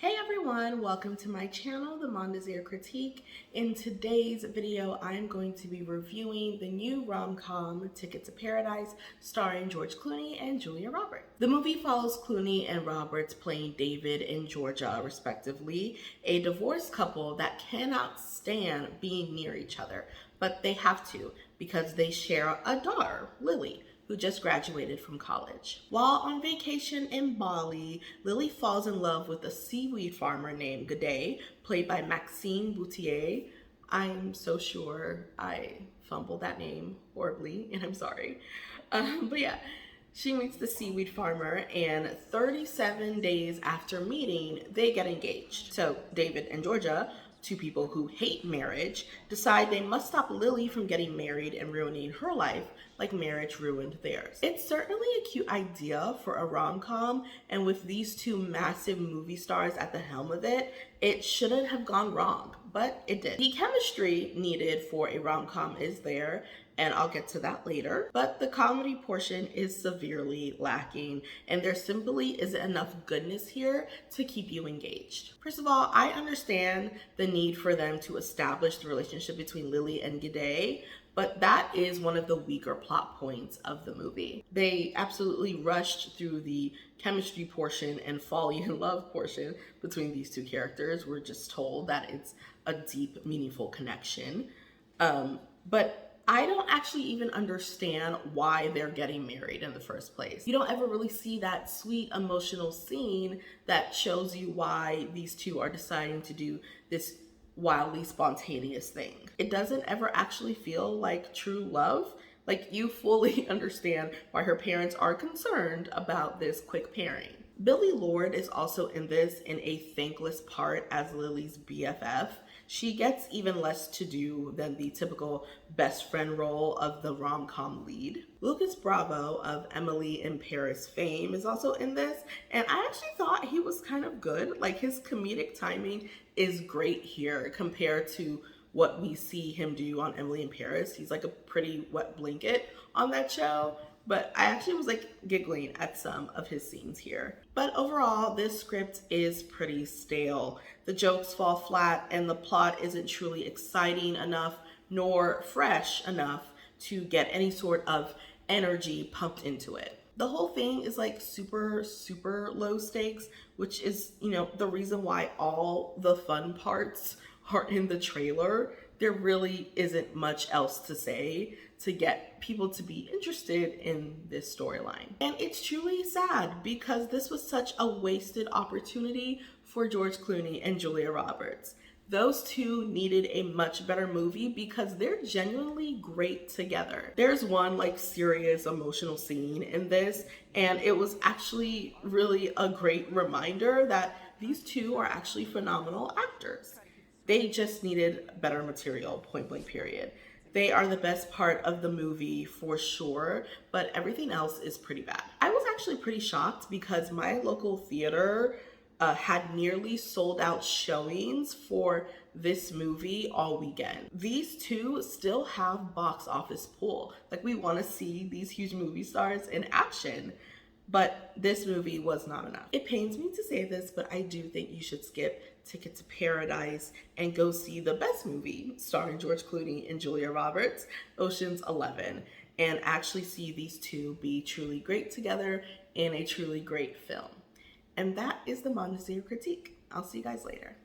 Hey everyone, welcome to my channel, The Mondesir Critique. In today's video, I'm going to be reviewing the new rom-com Ticket to Paradise starring George Clooney and Julia Roberts. The movie follows Clooney and Roberts playing David and Georgia, respectively, a divorced couple that cannot stand being near each other, but they have to because they share a daughter, Lily, who just graduated from college. While on vacation in Bali, Lily falls in love with a seaweed farmer named Gade, played by Maxime Boutier. I'm so sure I fumbled that name horribly, and I'm sorry. But yeah, she meets the seaweed farmer, and 37 days after meeting, they get engaged. So David and Georgia, two people who hate marriage, decide they must stop Lily from getting married and ruining her life like marriage ruined theirs. It's certainly a cute idea for a rom-com, and with these two massive movie stars at the helm of it, it shouldn't have gone wrong, but it did. The chemistry needed for a rom-com is there, and I'll get to that later, but the comedy portion is severely lacking, and there simply isn't enough goodness here to keep you engaged. First of all, I understand the need for them to establish the relationship between Lily and Gade, but that is one of the weaker plot points of the movie. They absolutely rushed through the chemistry portion and falling in love portion between these two characters. We're just told that it's a deep, meaningful connection. But I don't actually even understand why they're getting married in the first place. You don't ever really see that sweet emotional scene that shows you why these two are deciding to do this wildly spontaneous thing. It doesn't ever actually feel like true love. Like, you fully understand why her parents are concerned about this quick pairing. Billie Lourd is also in this in a thankless part as Lily's BFF. She gets even less to do than the typical best friend role of the rom-com lead. Lucas Bravo of Emily in Paris fame is also in this, and I actually thought he was kind of good. Like, his comedic timing is great here compared to what we see him do on Emily in Paris. He's like a pretty wet blanket on that show, but I actually was like giggling at some of his scenes here. But overall, this script is pretty stale. The jokes fall flat and the plot isn't truly exciting enough nor fresh enough to get any sort of energy pumped into it. The whole thing is like super low stakes, which is, the reason why all the fun parts are in the trailer. There really isn't much else to say to get people to be interested in this storyline. And it's truly sad because this was such a wasted opportunity for George Clooney and Julia Roberts. Those two needed a much better movie because they're genuinely great together. There's one like serious emotional scene in this, and it was actually really a great reminder that these two are actually phenomenal actors. They just needed better material, point blank period. They are the best part of the movie for sure, but everything else is pretty bad. I was actually pretty shocked because my local theater had nearly sold out showings for this movie all weekend. These two still have box office pull. Like, we want to see these huge movie stars in action, but this movie was not enough. It pains me to say this, but I do think you should skip Ticket to Paradise and go see the best movie starring George Clooney and Julia Roberts, Ocean's 11, and actually see these two be truly great together in a truly great film. And that is the Mondesir Critique. I'll see you guys later.